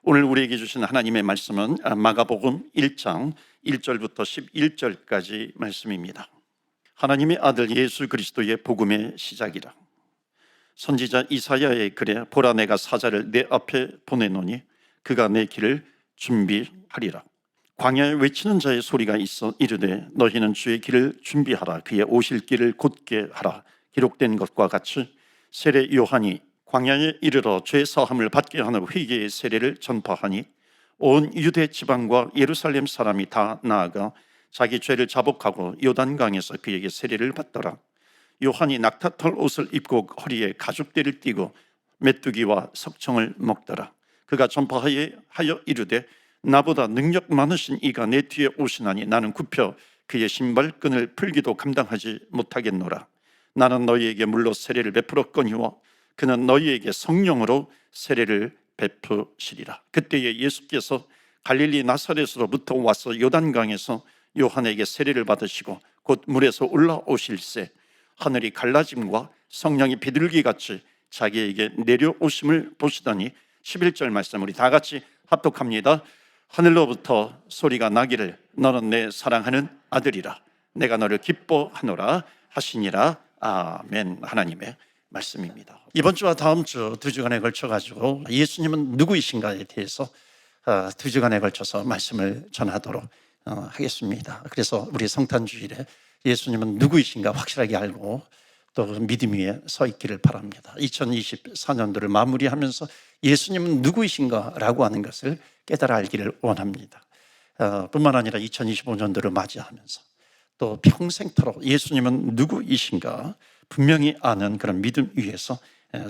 오늘 우리에게 주신 하나님의 말씀은 마가복음 1장 1절부터 11절까지 말씀입니다. 하나님의 아들 예수 그리스도의 복음의 시작이라. 선지자 이사야의 글에 보라 내가 사자를 내 앞에 보내노니 그가 내 길을 준비하리라. 광야에 외치는 자의 소리가 있어 이르되 너희는 주의 길을 준비하라. 그의 오실 길을 곧게 하라. 기록된 것과 같이 세례 요한이 광야에 이르러 죄 사함을 받게 하는 회개의 세례를 전파하니 온 유대 지방과 예루살렘 사람이 다 나아가 자기 죄를 자복하고 요단강에서 그에게 세례를 받더라. 요한이 낙타털 옷을 입고 허리에 가죽대를 띠고 메뚜기와 석청을 먹더라. 그가 전파하여 이르되 나보다 능력 많으신 이가 내 뒤에 오시나니 나는 굽혀 그의 신발끈을 풀기도 감당하지 못하겠노라. 나는 너희에게 물로 세례를 베풀었거니와 그는 너희에게 성령으로 세례를 베푸시리라. 그때에 예수께서 갈릴리 나사렛으로부터 와서 요단강에서 요한에게 세례를 받으시고 곧 물에서 올라오실새 하늘이 갈라짐과 성령이 비둘기같이 자기에게 내려오심을 보시더니 11절 말씀 우리 다 같이 합독합니다. 하늘로부터 소리가 나기를 너는 내 사랑하는 아들이라 내가 너를 기뻐하노라 하시니라. 아멘. 하나님의 말씀입니다. 이번 주와 다음 주 두 주간에 걸쳐가지고 예수님은 누구이신가에 대해서 두 주간에 걸쳐서 말씀을 전하도록 하겠습니다. 그래서 우리 성탄주일에 예수님은 누구이신가 확실하게 알고 또 믿음 위에 서 있기를 바랍니다. 2024년도를 마무리하면서 예수님은 누구이신가라고 하는 것을 깨달아 알기를 원합니다. 뿐만 아니라 2025년도를 맞이하면서 또 평생토록 예수님은 누구이신가 분명히 아는 그런 믿음 위에서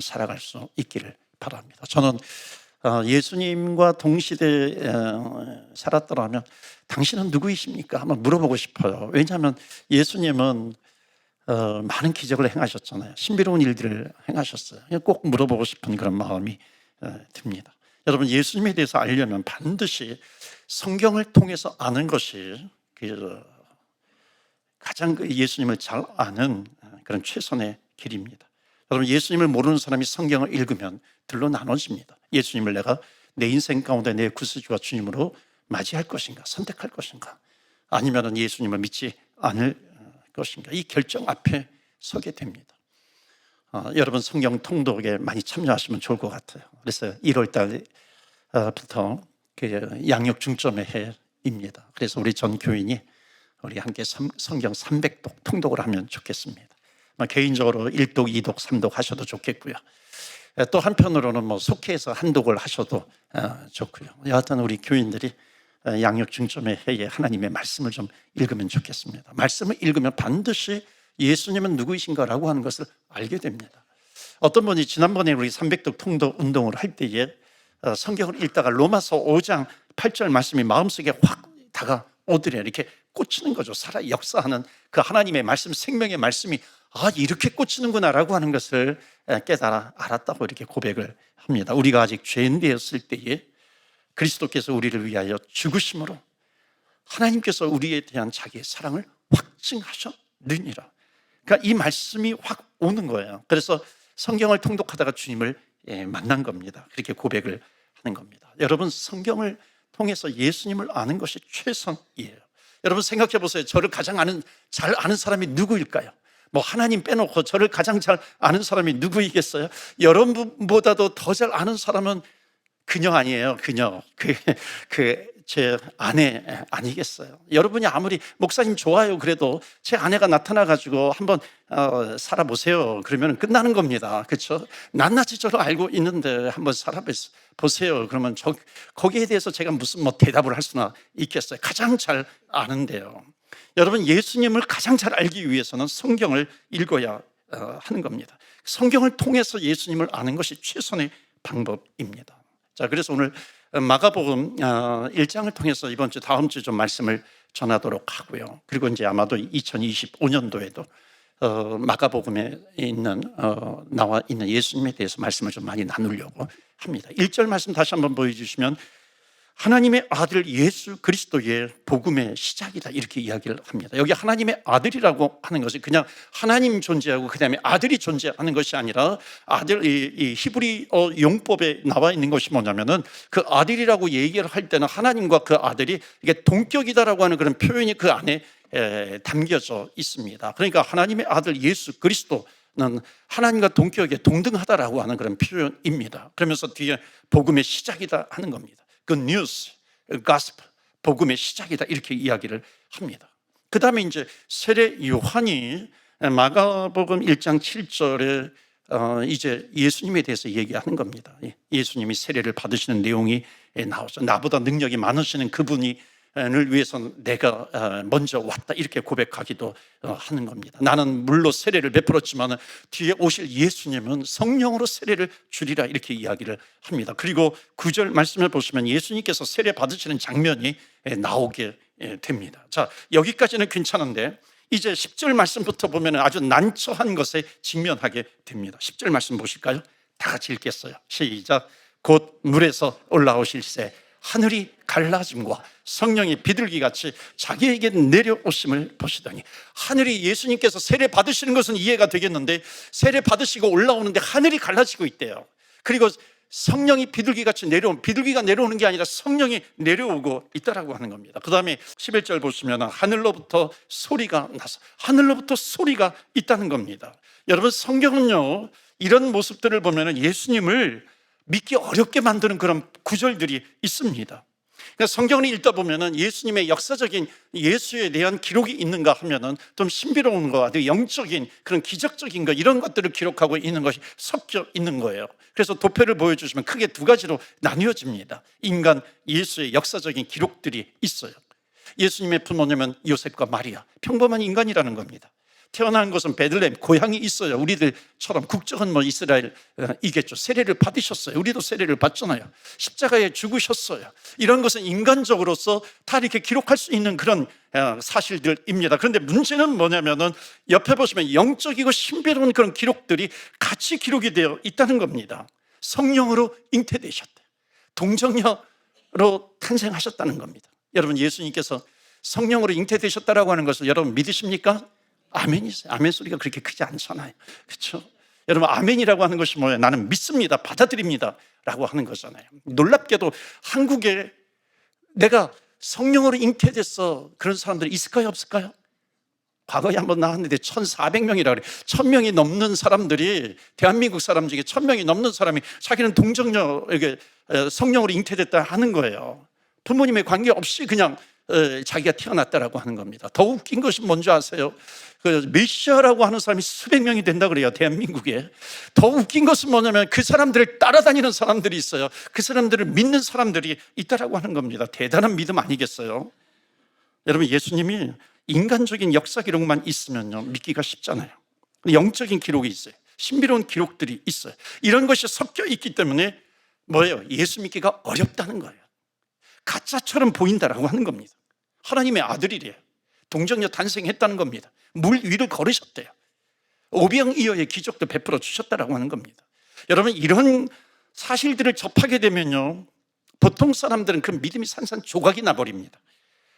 살아갈 수 있기를 바랍니다. 저는 예수님과 동시대에 살았더라면 당신은 누구이십니까? 한번 물어보고 싶어요. 왜냐하면 예수님은 많은 기적을 행하셨잖아요. 신비로운 일들을 행하셨어요. 꼭 물어보고 싶은 그런 마음이 듭니다. 여러분, 예수님에 대해서 알려면 반드시 성경을 통해서 아는 것이 가장 예수님을 잘 아는 그런 최선의 길입니다. 여러분, 예수님을 모르는 사람이 성경을 읽으면 둘로 나눠집니다. 예수님을 내가 내 인생 가운데 내 구세주와 주님으로 맞이할 것인가, 선택할 것인가, 아니면 예수님을 믿지 않을 것인가, 이 결정 앞에 서게 됩니다. 여러분, 성경 통독에 많이 참여하시면 좋을 것 같아요. 그래서 1월 달부터 양육 중점의 해입니다. 그래서 우리 전 교인이 우리 함께 성경 300독 통독을 하면 좋겠습니다. 개인적으로 1독, 2독, 3독 하셔도 좋겠고요. 또 한편으로는 속해서 한독을 하셔도 좋고요. 여하튼 우리 교인들이 양육 중점의 해에 하나님의 말씀을 좀 읽으면 좋겠습니다. 말씀을 읽으면 반드시 예수님은 누구이신가라고 하는 것을 알게 됩니다. 어떤 분이 지난번에 우리 300독 통독 운동을 할 때에 성경을 읽다가 로마서 5장 8절 말씀이 마음속에 확 다가오더래요. 이렇게 꽂히는 거죠. 살아 역사하는 그 하나님의 말씀, 생명의 말씀이 이렇게 꽂히는구나 라고 하는 것을 깨달아 알았다고 이렇게 고백을 합니다. 우리가 아직 죄인 되었을 때에 그리스도께서 우리를 위하여 죽으심으로 하나님께서 우리에 대한 자기의 사랑을 확증하셨느니라. 그러니까 이 말씀이 확 오는 거예요. 그래서 성경을 통독하다가 주님을 만난 겁니다. 그렇게 고백을 하는 겁니다. 여러분, 성경을 통해서 예수님을 아는 것이 최선이에요. 여러분, 생각해 보세요. 저를 가장 잘 아는 사람이 누구일까요? 하나님 빼놓고 저를 가장 잘 아는 사람이 누구이겠어요? 여러분보다도 더 잘 아는 사람은 그녀 아니에요. 그녀. 제 아내 아니겠어요? 여러분이 아무리 목사님 좋아요 그래도 제 아내가 나타나가지고 한번 살아보세요 그러면 끝나는 겁니다. 그렇죠? 낱낱이 저를 알고 있는데 한번 살아보세요 그러면 거기에 대해서 제가 무슨 대답을 할 수나 있겠어요? 가장 잘 아는데요. 여러분, 예수님을 가장 잘 알기 위해서는 성경을 읽어야 하는 겁니다. 성경을 통해서 예수님을 아는 것이 최선의 방법입니다. 자, 그래서 오늘 마가복음 1장을 통해서 이번 주 다음 주 좀 말씀을 전하도록 하고요. 그리고 이제 아마도 2025년도에도 마가복음에 나와 있는 예수님에 대해서 말씀을 좀 많이 나누려고 합니다. 1절 말씀 다시 한번 보여주시면 하나님의 아들 예수 그리스도의 복음의 시작이다, 이렇게 이야기를 합니다. 여기 하나님의 아들이라고 하는 것이 그냥 하나님 존재하고 그 다음에 아들이 존재하는 것이 아니라 아들, 이 히브리어 용법에 나와 있는 것이 뭐냐면은 그 아들이라고 얘기를 할 때는 하나님과 그 아들이 이게 동격이다라고 하는 그런 표현이 그 안에 담겨져 있습니다. 그러니까 하나님의 아들 예수 그리스도는 하나님과 동격에 동등하다라고 하는 그런 표현입니다. 그러면서 뒤에 복음의 시작이다 하는 겁니다. 그 뉴스, 가스펠, 복음의 시작이다, 이렇게 이야기를 합니다. 그 다음에 이제 세례 요한이 마가복음 1장 7절에 이제 예수님에 대해서 얘기하는 겁니다. 예수님이 세례를 받으시는 내용이 나오죠. 나보다 능력이 많으시는 그분이 를 위해서 내가 먼저 왔다, 이렇게 고백하기도 하는 겁니다. 나는 물로 세례를 베풀었지만 뒤에 오실 예수님은 성령으로 세례를 주리라, 이렇게 이야기를 합니다. 그리고 9절 말씀을 보시면 예수님께서 세례 받으시는 장면이 나오게 됩니다. 자, 여기까지는 괜찮은데 이제 10절 말씀부터 보면 아주 난처한 것에 직면하게 됩니다. 10절 말씀 보실까요? 다 같이 읽겠어요. 시작. 곧 물에서 올라오실새 하늘이 갈라짐과 성령이 비둘기같이 자기에게 내려오심을 보시더니, 하늘이, 예수님께서 세례 받으시는 것은 이해가 되겠는데 세례 받으시고 올라오는데 하늘이 갈라지고 있대요. 그리고 성령이 비둘기같이 비둘기가 내려오는 게 아니라 성령이 내려오고 있다라고 하는 겁니다. 그 다음에 11절 보시면 하늘로부터 소리가 나서, 하늘로부터 소리가 있다는 겁니다. 여러분, 성경은요 이런 모습들을 보면 예수님을 믿기 어렵게 만드는 그런 구절들이 있습니다. 그러니까 성경을 읽다 보면은 예수님의 역사적인 예수에 대한 기록이 있는가 하면은 좀 신비로운 거, 아주 영적인 그런 기적적인 거, 이런 것들을 기록하고 있는 것이 섞여 있는 거예요. 그래서 도표를 보여주시면 크게 두 가지로 나뉘어집니다. 인간 예수의 역사적인 기록들이 있어요. 예수님의 부모님은 요셉과 마리아, 평범한 인간이라는 겁니다. 태어난 것은 베들레헴, 고향이 있어요. 우리들처럼 국적은 뭐 이스라엘이겠죠. 세례를 받으셨어요. 우리도 세례를 받잖아요. 십자가에 죽으셨어요. 이런 것은 인간적으로서 다 이렇게 기록할 수 있는 그런 사실들입니다. 그런데 문제는 뭐냐면은 옆에 보시면 영적이고 신비로운 그런 기록들이 같이 기록이 되어 있다는 겁니다. 성령으로 잉태되셨대요. 동정녀로 탄생하셨다는 겁니다. 여러분, 예수님께서 성령으로 잉태되셨다라고 하는 것을 여러분 믿으십니까? 아멘이세요. 아멘 소리가 그렇게 크지 않잖아요. 그렇죠? 여러분, 아멘이라고 하는 것이 뭐예요? 나는 믿습니다, 받아들입니다 라고 하는 거잖아요. 놀랍게도 한국에 내가 성령으로 잉태됐어 그런 사람들이 있을까요, 없을까요? 과거에 한번 나왔는데 1,400명이라 그래요. 1,000명이 넘는 사람들이, 대한민국 사람 중에 1,000명이 넘는 사람이 자기는 동정녀에게 성령으로 잉태됐다 하는 거예요. 부모님의 관계없이 그냥 자기가 태어났다라고 하는 겁니다. 더 웃긴 것이 뭔지 아세요? 그 메시아라고 하는 사람이 수백 명이 된다 그래요, 대한민국에. 더 웃긴 것은 뭐냐면 그 사람들을 따라다니는 사람들이 있어요. 그 사람들을 믿는 사람들이 있다라고 하는 겁니다. 대단한 믿음 아니겠어요? 여러분, 예수님이 인간적인 역사 기록만 있으면요 믿기가 쉽잖아요. 영적인 기록이 있어요. 신비로운 기록들이 있어요. 이런 것이 섞여 있기 때문에 뭐예요? 예수 믿기가 어렵다는 거예요. 가짜처럼 보인다라고 하는 겁니다. 하나님의 아들이래요. 동정녀 탄생했다는 겁니다. 물 위를 걸으셨대요. 오병이어의 기적도 베풀어 주셨다라고 하는 겁니다. 여러분, 이런 사실들을 접하게 되면요 보통 사람들은 그 믿음이 산산조각이 나버립니다.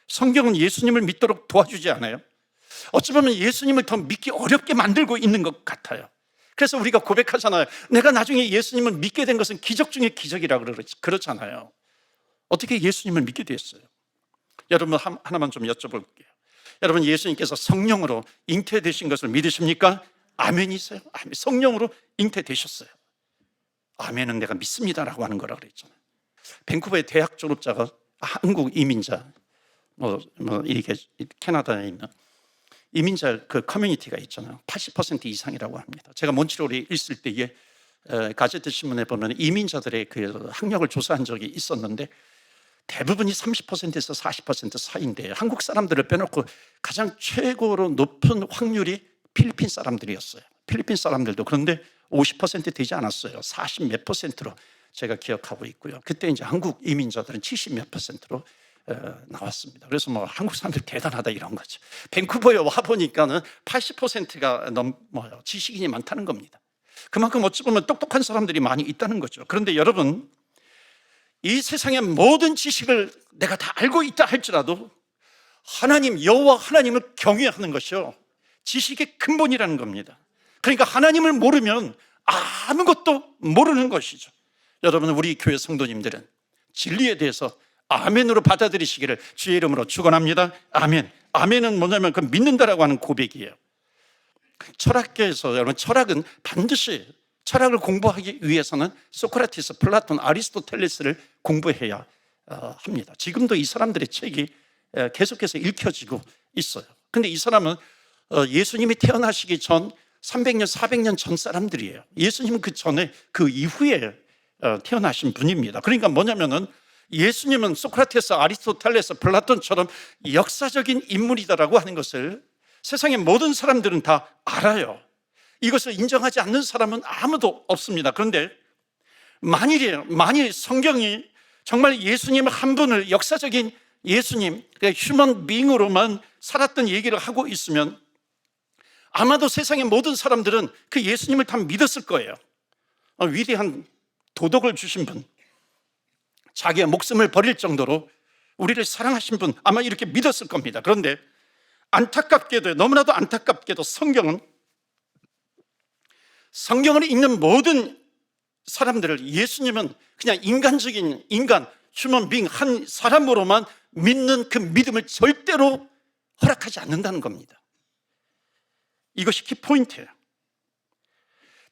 성경은 예수님을 믿도록 도와주지 않아요? 어찌 보면 예수님을 더 믿기 어렵게 만들고 있는 것 같아요. 그래서 우리가 고백하잖아요. 내가 나중에 예수님을 믿게 된 것은 기적 중에 기적이라고 그러잖아요. 어떻게 예수님을 믿게 됐어요? 여러분, 하나만 좀 여쭤볼게요. 여러분, 예수님께서 성령으로 잉태되신 것을 믿으십니까? 아멘이세요? 아멘. 성령으로 잉태되셨어요. 아멘은 내가 믿습니다라고 하는 거라 그랬잖아요. 밴쿠버의 대학 졸업자가 한국 이민자, 이게 캐나다에 있는 이민자 그 커뮤니티가 있잖아요. 80% 이상이라고 합니다. 제가 몬트리올에 있을 때에 가제트 신문에 보면 이민자들의 그 학력을 조사한 적이 있었는데 대부분이 30%에서 40% 사이인데 한국 사람들을 빼놓고 가장 최고로 높은 확률이 필리핀 사람들이었어요. 필리핀 사람들도 그런데 50% 되지 않았어요. 40 몇 %로 제가 기억하고 있고요. 그때 이제 한국 이민자들은 70 몇 %로 나왔습니다. 그래서 뭐 한국 사람들 대단하다 이런 거죠. 밴쿠버에 와 보니까는 80%가 넘어요. 지식인이 많다는 겁니다. 그만큼 어찌 보면 똑똑한 사람들이 많이 있다는 거죠. 그런데 여러분, 이 세상의 모든 지식을 내가 다 알고 있다 할지라도 하나님, 여호와 하나님을 경외하는 것이요, 지식의 근본이라는 겁니다. 그러니까 하나님을 모르면 아무것도 모르는 것이죠. 여러분, 우리 교회 성도님들은 진리에 대해서 아멘으로 받아들이시기를 주의 이름으로 축원합니다. 아멘. 아멘은 뭐냐면 그 믿는다라고 하는 고백이에요. 철학계에서 여러분, 철학은 반드시 철학을 공부하기 위해서는 소크라테스, 플라톤, 아리스토텔레스를 공부해야 합니다. 지금도 이 사람들의 책이 계속해서 읽혀지고 있어요. 근데 이 사람은 예수님이 태어나시기 전 300년, 400년 전 사람들이에요. 예수님은 그 전에, 그 이후에 태어나신 분입니다. 그러니까 뭐냐면은 예수님은 소크라테스, 아리스토텔레스, 플라톤처럼 역사적인 인물이다라고 하는 것을 세상의 모든 사람들은 다 알아요. 이것을 인정하지 않는 사람은 아무도 없습니다. 그런데 만일 성경이 정말 예수님 한 분을 역사적인 예수님, 휴먼 빙으로만 살았던 얘기를 하고 있으면 아마도 세상의 모든 사람들은 그 예수님을 다 믿었을 거예요. 위대한 도덕을 주신 분, 자기의 목숨을 버릴 정도로 우리를 사랑하신 분, 아마 이렇게 믿었을 겁니다. 그런데 안타깝게도, 너무나도 안타깝게도 성경을 읽는 모든 사람들을 예수님은 그냥 인간적인 인간, 휴먼 빙, 한 사람으로만 믿는 그 믿음을 절대로 허락하지 않는다는 겁니다. 이것이 키포인트예요.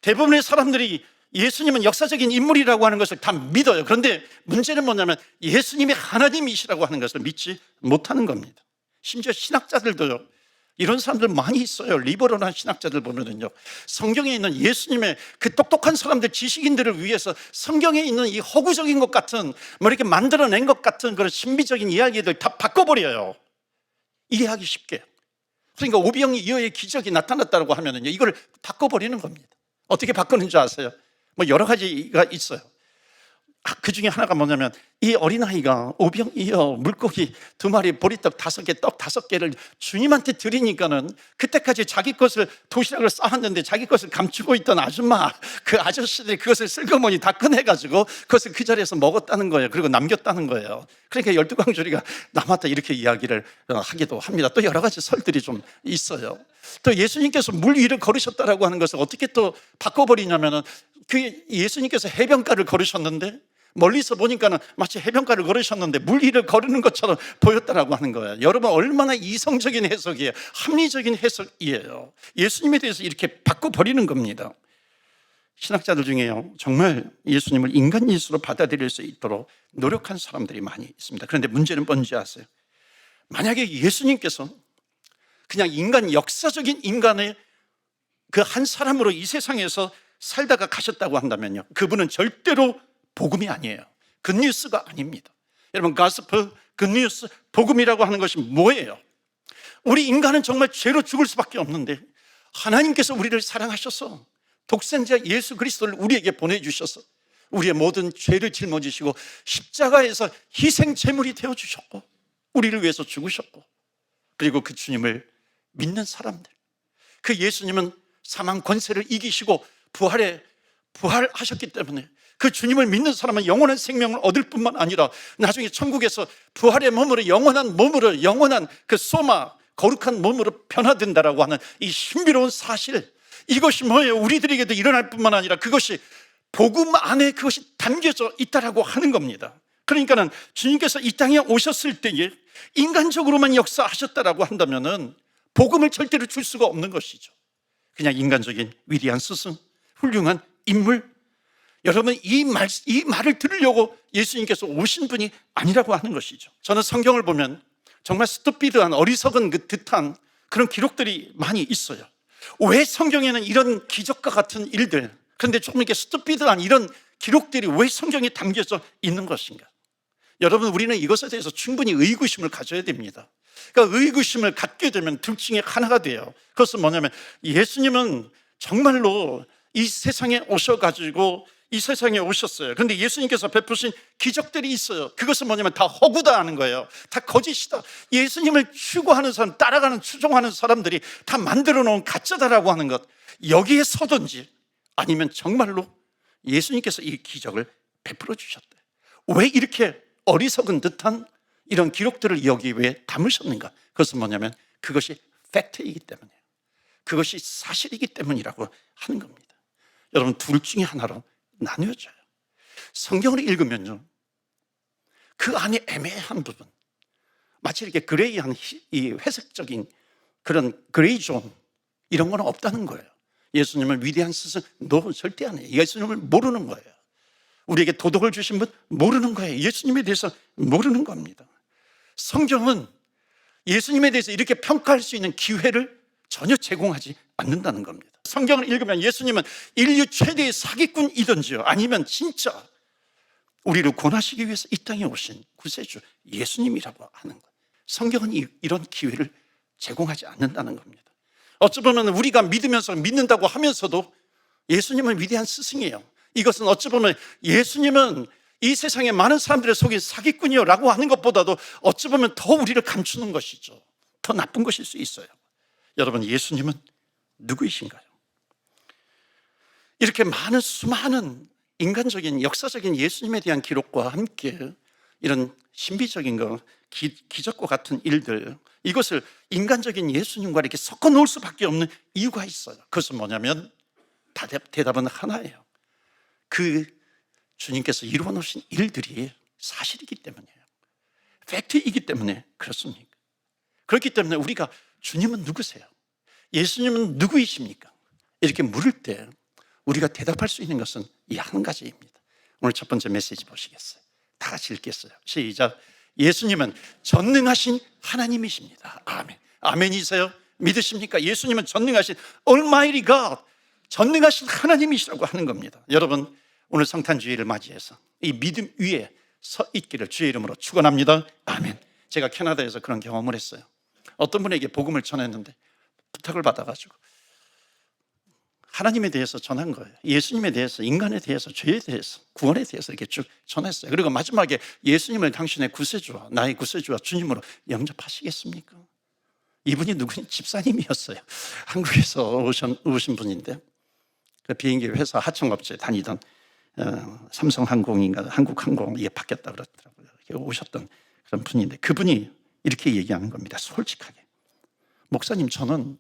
대부분의 사람들이 예수님은 역사적인 인물이라고 하는 것을 다 믿어요. 그런데 문제는 뭐냐면 예수님이 하나님이시라고 하는 것을 믿지 못하는 겁니다. 심지어 신학자들도요, 이런 사람들 많이 있어요. 리버럴한 신학자들 보면은요, 성경에 있는 예수님의 그 똑똑한 사람들, 지식인들을 위해서 성경에 있는 이 허구적인 것 같은, 뭐 이렇게 만들어낸 것 같은 그런 신비적인 이야기들 다 바꿔버려요. 이해하기 쉽게. 그러니까 오병이 이어의 기적이 나타났다고 하면은요, 이걸 바꿔버리는 겁니다. 어떻게 바꾸는 줄 아세요? 뭐 여러 가지가 있어요. 그 중에 하나가 뭐냐면, 이 어린아이가 오병이어 물고기 2마리, 보리떡 5개, 떡 5개를 주님한테 드리니까는 그때까지 자기 것을, 도시락을 쌓았는데 자기 것을 감추고 있던 아줌마, 그 아저씨들이 그것을 슬그머니 다 꺼내가지고 그것을 그 자리에서 먹었다는 거예요. 그리고 남겼다는 거예요. 그러니까 12광주리가 남았다, 이렇게 이야기를 하기도 합니다. 또 여러 가지 설들이 좀 있어요. 또 예수님께서 물 위를 걸으셨다라고 하는 것을 어떻게 또 바꿔버리냐면은, 그 예수님께서 해변가를 걸으셨는데 멀리서 보니까는 마치 해변가를 걸으셨는데 물 위를 걸으는 것처럼 보였다라고 하는 거예요. 여러분, 얼마나 이성적인 해석이에요. 합리적인 해석이에요. 예수님에 대해서 이렇게 바꿔버리는 겁니다. 신학자들 중에요, 정말 예수님을 인간 예수로 받아들일 수 있도록 노력한 사람들이 많이 있습니다. 그런데 문제는 뭔지 아세요? 만약에 예수님께서 그냥 인간, 역사적인 인간의 그 한 사람으로 이 세상에서 살다가 가셨다고 한다면요, 그분은 절대로 복음이 아니에요. 굿뉴스가 아닙니다. 여러분, 가스펠, 굿뉴스, 복음이라고 하는 것이 뭐예요? 우리 인간은 정말 죄로 죽을 수밖에 없는데 하나님께서 우리를 사랑하셔서 독생자 예수 그리스도를 우리에게 보내주셔서 우리의 모든 죄를 짊어지시고 십자가에서 희생 제물이 되어주셨고 우리를 위해서 죽으셨고, 그리고 그 주님을 믿는 사람들, 그 예수님은 사망 권세를 이기시고 부활하셨기 때문에 그 주님을 믿는 사람은 영원한 생명을 얻을 뿐만 아니라 나중에 천국에서 부활의 몸으로, 영원한 몸으로, 영원한 그 소마, 거룩한 몸으로 변화된다라고 하는 이 신비로운 사실, 이것이 뭐예요? 우리들에게도 일어날 뿐만 아니라 그것이 복음 안에 그것이 담겨져 있다라고 하는 겁니다. 그러니까는 주님께서 이 땅에 오셨을 때에 인간적으로만 역사하셨다라고 한다면은 복음을 절대로 줄 수가 없는 것이죠. 그냥 인간적인 위대한 스승, 훌륭한 인물, 여러분, 이 말을 들으려고 예수님께서 오신 분이 아니라고 하는 것이죠. 저는 성경을 보면 정말 스투피드한, 어리석은 그 듯한 그런 기록들이 많이 있어요. 왜 성경에는 이런 기적과 같은 일들, 그런데 조금 이렇게 스투피드한 이런 기록들이 왜 성경에 담겨져 있는 것인가? 여러분, 우리는 이것에 대해서 충분히 의구심을 가져야 됩니다. 그러니까 의구심을 갖게 되면 둘 중에 하나가 돼요. 그것은 뭐냐면 예수님은 정말로 이 세상에 오셔가지고 이 세상에 오셨어요. 그런데 예수님께서 베푸신 기적들이 있어요. 그것은 뭐냐면 다 허구다 하는 거예요. 다 거짓이다. 예수님을 추구하는 사람, 따라가는, 추종하는 사람들이 다 만들어 놓은 가짜다라고 하는 것, 여기에 서든지 아니면 정말로 예수님께서 이 기적을 베풀어 주셨대. 왜 이렇게 어리석은 듯한 이런 기록들을 여기 왜 담으셨는가? 그것은 뭐냐면 그것이 팩트이기 때문이에요. 그것이 사실이기 때문이라고 하는 겁니다. 여러분, 둘 중에 하나로 나뉘어져요. 성경을 읽으면요, 그 안에 애매한 부분, 마치 이렇게 그레이한 이 회색적인 그런 그레이 존, 이런 건 없다는 거예요. 예수님을 위대한 스승, 너 절대 안 해. 예수님을 모르는 거예요. 우리에게 도덕을 주신 분 모르는 거예요. 예수님에 대해서 모르는 겁니다. 성경은 예수님에 대해서 이렇게 평가할 수 있는 기회를 전혀 제공하지 않는다는 겁니다. 성경을 읽으면 예수님은 인류 최대의 사기꾼이든지요, 아니면 진짜 우리를 구원하시기 위해서 이 땅에 오신 구세주 예수님이라고 하는 거예요. 성경은 이런 기회를 제공하지 않는다는 겁니다. 어찌 보면 우리가 믿으면서 믿는다고 하면서도 예수님은 위대한 스승이에요. 이것은 어찌 보면 예수님은 이 세상에 많은 사람들의 속인 사기꾼이요 라고 하는 것보다도 어찌 보면 더 우리를 감추는 것이죠. 더 나쁜 것일 수 있어요. 여러분, 예수님은 누구이신가요? 이렇게 많은 수많은 인간적인 역사적인 예수님에 대한 기록과 함께 이런 신비적인 것, 기적과 같은 일들, 이것을 인간적인 예수님과 이렇게 섞어 놓을 수밖에 없는 이유가 있어요. 그것은 뭐냐면 대답은 하나예요. 그 주님께서 이루어 놓으신 일들이 사실이기 때문이에요. 팩트이기 때문에 그렇습니까? 그렇기 때문에 우리가 주님은 누구세요? 예수님은 누구이십니까? 이렇게 물을 때 우리가 대답할 수 있는 것은 이 한 가지입니다. 오늘 첫 번째 메시지 보시겠어요? 다 같이 읽겠어요. 시작. 예수님은 전능하신 하나님이십니다. 아멘. 아멘이세요? 믿으십니까? 예수님은 전능하신 Almighty God, 전능하신 하나님이시라고 하는 겁니다. 여러분, 오늘 성탄주의를 맞이해서 이 믿음 위에 서 있기를 주의 이름으로 축원합니다. 아멘. 제가 캐나다에서 그런 경험을 했어요. 어떤 분에게 복음을 전했는데 부탁을 받아가지고 하나님에 대해서 전한 거예요. 예수님에 대해서, 인간에 대해서, 죄에 대해서, 구원에 대해서 이렇게 쭉 전했어요. 그리고 마지막에 예수님을 당신의 구세주와 나의 구세주와 주님으로 영접하시겠습니까? 이분이 누구니? 집사님이었어요. 한국에서 오신 분인데 그 비행기 회사 하청업체에 다니던 삼성항공인가 한국항공 이게 바뀌었다 그러더라고요. 이렇게 오셨던 그런 분인데 그분이 이렇게 얘기하는 겁니다. 솔직하게. 목사님, 저는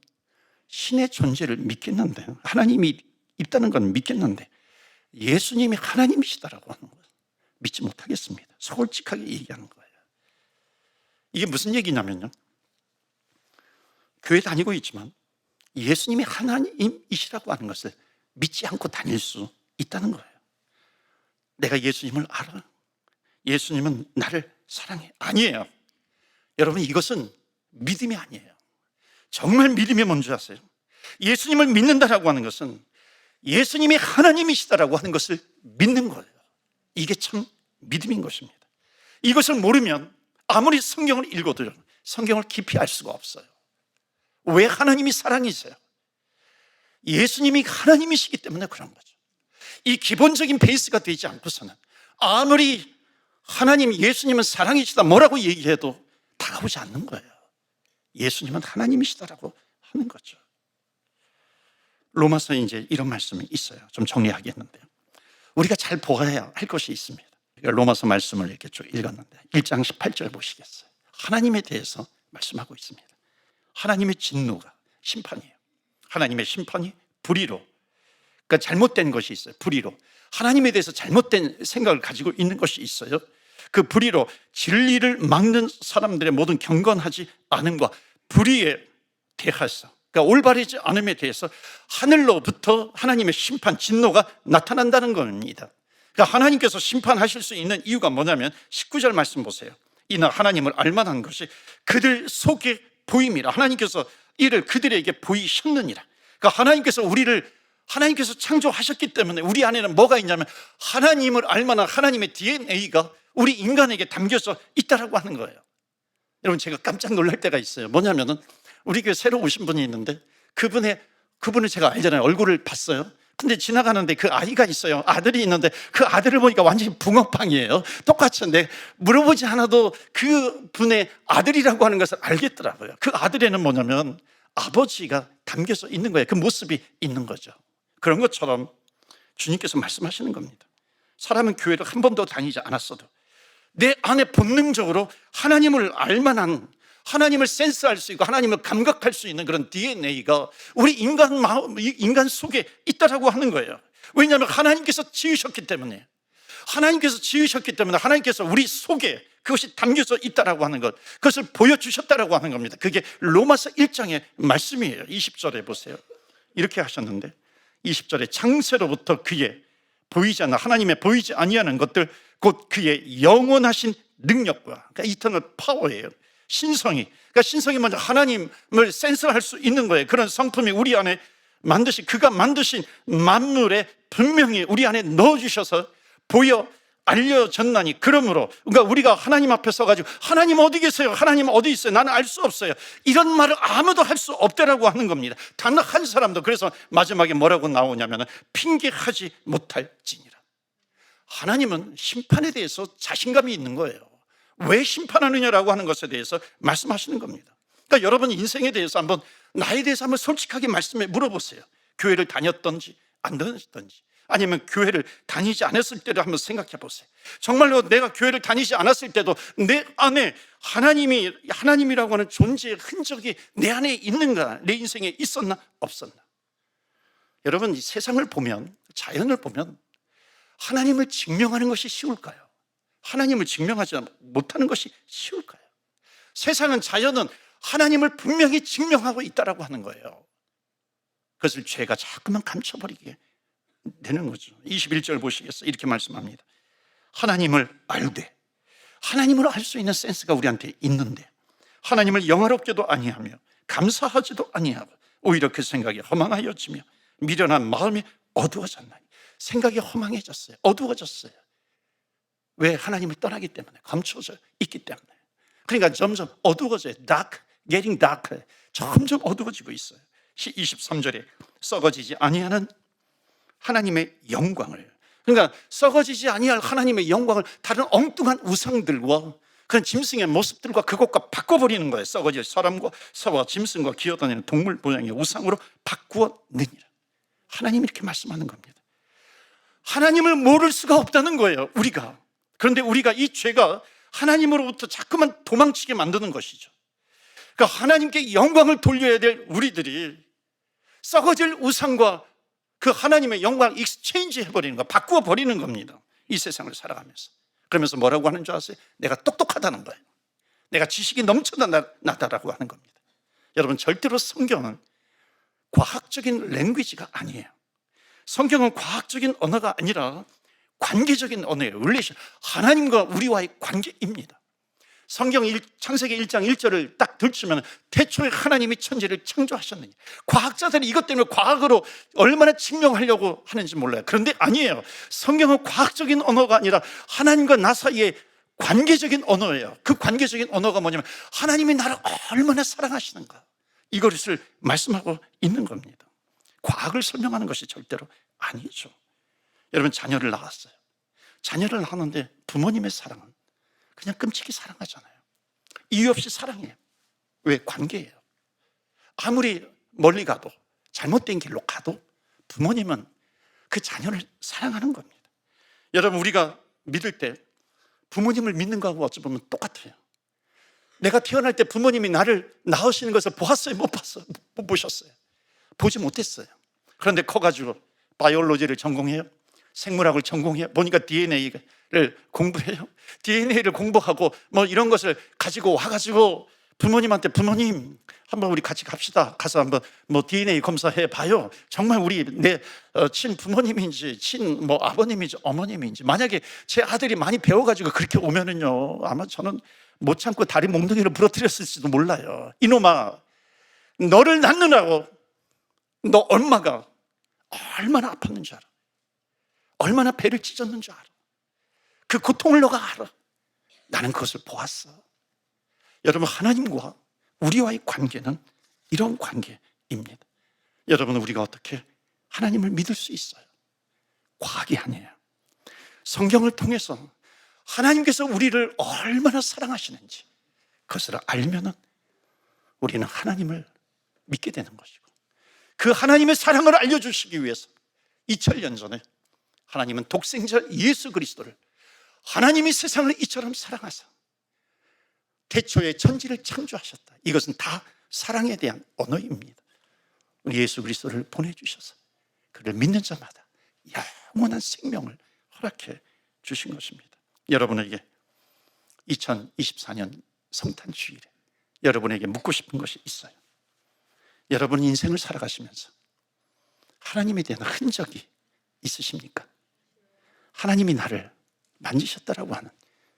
신의 존재를 믿겠는데, 하나님이 있다는 건 믿겠는데 예수님이 하나님이시다라고 하는 거예요. 믿지 못하겠습니다. 솔직하게 얘기하는 거예요. 이게 무슨 얘기냐면요, 교회 다니고 있지만 예수님이 하나님이시라고 하는 것을 믿지 않고 다닐 수 있다는 거예요. 내가 예수님을 알아. 예수님은 나를 사랑해. 아니에요. 여러분, 이것은 믿음이 아니에요. 정말 믿음이 뭔지 아세요? 예수님을 믿는다라고 하는 것은 예수님이 하나님이시다라고 하는 것을 믿는 거예요. 이게 참 믿음인 것입니다. 이것을 모르면 아무리 성경을 읽어도요, 성경을 깊이 알 수가 없어요. 왜 하나님이 사랑이세요? 예수님이 하나님이시기 때문에 그런 거죠. 이 기본적인 베이스가 되지 않고서는 아무리 하나님, 예수님은 사랑이시다 뭐라고 얘기해도 다가오지 않는 거예요. 예수님은 하나님이시다라고 하는 거죠. 로마서에 이제 이런 말씀이 있어요. 좀 정리하겠는데요, 우리가 잘 보아야 할 것이 있습니다. 로마서 말씀을 이렇게 쭉 읽었는데 1장 18절 보시겠어요? 하나님에 대해서 말씀하고 있습니다. 하나님의 진노가 심판이에요. 하나님의 심판이 불의로, 그러니까 잘못된 것이 있어요. 불의로 하나님에 대해서 잘못된 생각을 가지고 있는 것이 있어요. 그 불의로 진리를 막는 사람들의 모든 경건하지 않음과 불의에 대해서, 그러니까 올바르지 않음에 대해서 하늘로부터 하나님의 심판, 진노가 나타난다는 겁니다. 그러니까 하나님께서 심판하실 수 있는 이유가 뭐냐면 19절 말씀 보세요. 이나 하나님을 알만한 것이 그들 속에 보임이라. 하나님께서 이를 그들에게 보이셨느니라. 그러니까 하나님께서 창조하셨기 때문에 우리 안에는 뭐가 있냐면 하나님을 알만한 하나님의 DNA가 우리 인간에게 담겨져 있다라고 하는 거예요. 여러분, 제가 깜짝 놀랄 때가 있어요. 뭐냐면은 우리 교회 새로 오신 분이 있는데 그분을 제가 알잖아요. 얼굴을 봤어요. 근데 지나가는데 그 아이가 있어요. 아들이 있는데 그 아들을 보니까 완전히 붕어빵이에요. 똑같은데 물어보지 않아도 그 분의 아들이라고 하는 것을 알겠더라고요. 그 아들에는 뭐냐면 아버지가 담겨져 있는 거예요. 그 모습이 있는 거죠. 그런 것처럼 주님께서 말씀하시는 겁니다. 사람은 교회를 한 번도 다니지 않았어도 내 안에 본능적으로 하나님을 알만한, 하나님을 센스할 수 있고 하나님을 감각할 수 있는 그런 DNA가 우리 인간 마음, 인간 속에 있다라고 하는 거예요. 왜냐하면 하나님께서 지으셨기 때문에, 하나님께서 우리 속에 그것이 담겨져 있다라고 하는 것, 그것을 보여주셨다라고 하는 겁니다. 그게 로마서 1장의 말씀이에요. 20절에 보세요. 이렇게 하셨는데, 20절에 창세로부터 그의 보이지 않는, 하나님의 보이지 아니하는 것들, 곧 그의 영원하신 능력과, 그러니까 이터널 파워예요. 신성이, 그러니까 신성이 먼저 하나님을 센스할 수 있는 거예요. 그런 성품이 우리 안에 그가 만드신 만물에 분명히 우리 안에 넣어주셔서 보여 알려졌나니, 그러므로, 그러니까 우리가 하나님 앞에 서가지고 하나님 어디 계세요? 하나님 어디 있어요? 나는 알 수 없어요, 이런 말을 아무도 할 수 없다라고 하는 겁니다. 단 한 사람도. 그래서 마지막에 뭐라고 나오냐면 핑계하지 못할지니라. 하나님은 심판에 대해서 자신감이 있는 거예요. 왜 심판하느냐라고 하는 것에 대해서 말씀하시는 겁니다. 그러니까 여러분 인생에 대해서 한번, 나에 대해서 한번 솔직하게 말씀해 물어보세요. 교회를 다녔던지 안 다녔던지, 아니면 교회를 다니지 않았을 때를 한번 생각해 보세요. 정말로 내가 교회를 다니지 않았을 때도 내 안에 하나님이라고 하는 존재의 흔적이 내 안에 있는가, 내 인생에 있었나 없었나. 여러분, 이 세상을 보면, 자연을 보면 하나님을 증명하는 것이 쉬울까요? 하나님을 증명하지 못하는 것이 쉬울까요? 세상은, 자연은 하나님을 분명히 증명하고 있다라고 하는 거예요. 그것을 죄가 자꾸만 감춰버리게 되는 거죠. 21절 보시겠어요? 이렇게 말씀합니다. 하나님을 알되, 하나님을 알 수 있는 센스가 우리한테 있는데 하나님을 영화롭게도 아니하며 감사하지도 아니하고 오히려 그 생각이 허망하여지며 미련한 마음이 어두워졌나니. 생각이 허망해졌어요. 어두워졌어요. 왜? 하나님을 떠나기 때문에, 감춰져 있기 때문에. 그러니까 점점 어두워져요. getting darker. 점점 어두워지고 있어요. 23절에 썩어지지 아니하는 하나님의 영광을, 그러니까 썩어지지 아니할 하나님의 영광을 다른 엉뚱한 우상들과 그런 짐승의 모습들과 그것과 바꿔버리는 거예요. 썩어질 사람과 서와 짐승과 기어다니는 동물 모양의 우상으로 바꾸어내니라. 하나님이 이렇게 말씀하는 겁니다. 하나님을 모를 수가 없다는 거예요, 우리가. 그런데 우리가 이 죄가 하나님으로부터 자꾸만 도망치게 만드는 것이죠. 그러니까 하나님께 영광을 돌려야 될 우리들이 썩어질 우상과 그 하나님의 영광을 익스체인지 해버리는 거, 바꾸어 버리는 겁니다. 이 세상을 살아가면서. 그러면서 뭐라고 하는 줄 아세요? 내가 똑똑하다는 거예요. 내가 지식이 넘쳐나다라고 하는 겁니다. 여러분, 절대로 성경은 과학적인 랭귀지가 아니에요. 성경은 과학적인 언어가 아니라 관계적인 언어예요. 릴레이션. 하나님과 우리와의 관계입니다. 성경 창세기 1장 1절을 딱 들추면 태초에 하나님이 천지를 창조하셨느니. 과학자들이 이것 때문에 과학으로 얼마나 증명하려고 하는지 몰라요. 그런데 아니에요. 성경은 과학적인 언어가 아니라 하나님과 나 사이의 관계적인 언어예요. 그 관계적인 언어가 뭐냐면 하나님이 나를 얼마나 사랑하시는가, 이것을 말씀하고 있는 겁니다. 과학을 설명하는 것이 절대로 아니죠. 여러분, 자녀를 낳았어요. 자녀를 낳았는데 부모님의 사랑은 그냥 끔찍이 사랑하잖아요. 이유 없이 사랑해요. 왜? 관계예요. 아무리 멀리 가도, 잘못된 길로 가도 부모님은 그 자녀를 사랑하는 겁니다. 여러분, 우리가 믿을 때 부모님을 믿는 거하고 어찌 보면 똑같아요. 내가 태어날 때 부모님이 나를 낳으시는 것을 보았어요? 못 봤어요? 못 보셨어요? 보지 못했어요. 그런데 커가지고 바이올로지를 전공해요. 생물학을 전공해요. 보니까 DNA를 공부해요. DNA를 공부하고 뭐 이런 것을 가지고 와가지고 부모님한테, 부모님 한번 우리 같이 갑시다. 가서 한번 뭐 DNA 검사해 봐요. 정말 우리 내 친부모님인지 뭐 아버님인지 어머님인지. 만약에 제 아들이 많이 배워가지고 그렇게 오면은요, 아마 저는 못 참고 다리 몽둥이를 부러뜨렸을지도 몰라요. 이놈아, 너를 낳느라고 너 엄마가 얼마나 아팠는지 알아. 얼마나 배를 찢었는지 알아. 그 고통을 너가 알아. 나는 그것을 보았어. 여러분, 하나님과 우리와의 관계는 이런 관계입니다. 여러분, 우리가 어떻게 하나님을 믿을 수 있어요? 과학이 아니에요. 성경을 통해서 하나님께서 우리를 얼마나 사랑하시는지 그것을 알면은 우리는 하나님을 믿게 되는 것이고, 그 하나님의 사랑을 알려주시기 위해서 2000년 전에 하나님은 독생자 예수 그리스도를 하나님이 세상을 이처럼 사랑하사 태초에 천지를 창조하셨다. 이것은 다 사랑에 대한 언어입니다. 우리 예수 그리스도를 보내주셔서 그를 믿는 자마다 영원한 생명을 허락해 주신 것입니다. 여러분에게 2024년 성탄 주일에 여러분에게 묻고 싶은 것이 있어요. 여러분 인생을 살아가시면서 하나님에 대한 흔적이 있으십니까? 하나님이 나를 만지셨다라고 하는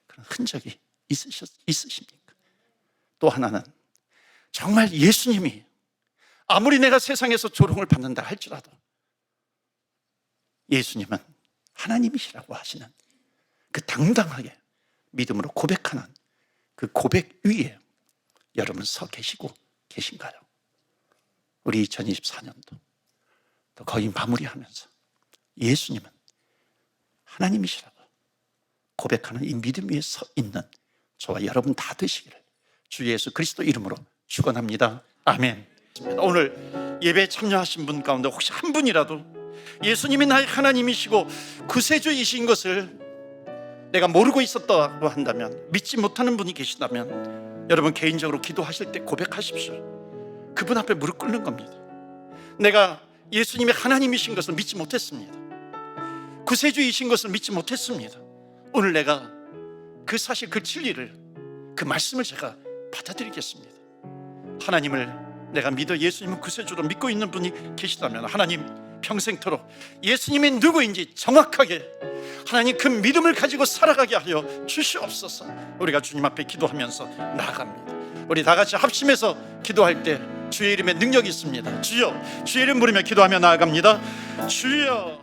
그런 흔적이 있으십니까? 또 하나는 정말 예수님이 아무리 내가 세상에서 조롱을 받는다 할지라도 예수님은 하나님이시라고 하시는 그 당당하게 믿음으로 고백하는 그 고백 위에 여러분 서 계시고 계신가요? 우리 2024년도 또 거의 마무리하면서 예수님은 하나님이시라고 고백하는 이 믿음 위에 서 있는 저와 여러분 다 되시기를 주 예수 그리스도 이름으로 축원합니다. 아멘. 오늘 예배에 참여하신 분 가운데 혹시 한 분이라도 예수님이 나의 하나님이시고 구세주이신 것을 내가 모르고 있었다고 한다면, 믿지 못하는 분이 계시다면 여러분 개인적으로 기도하실 때 고백하십시오. 그분 앞에 무릎 꿇는 겁니다. 내가 예수님이 하나님이신 것을 믿지 못했습니다. 구세주이신 것을 믿지 못했습니다. 오늘 내가 그 사실, 그 진리를, 그 말씀을 제가 받아들이겠습니다. 하나님을 내가 믿어 예수님은 구세주로 믿고 있는 분이 계시다면 하나님 평생토록 예수님이 누구인지 정확하게 하나님 그 믿음을 가지고 살아가게 하여 주시옵소서. 우리가 주님 앞에 기도하면서 나아갑니다. 우리 다 같이 합심해서 기도할 때 주의 이름에 능력이 있습니다. 주여, 주의 이름 부르며 기도하며 나아갑니다. 주여.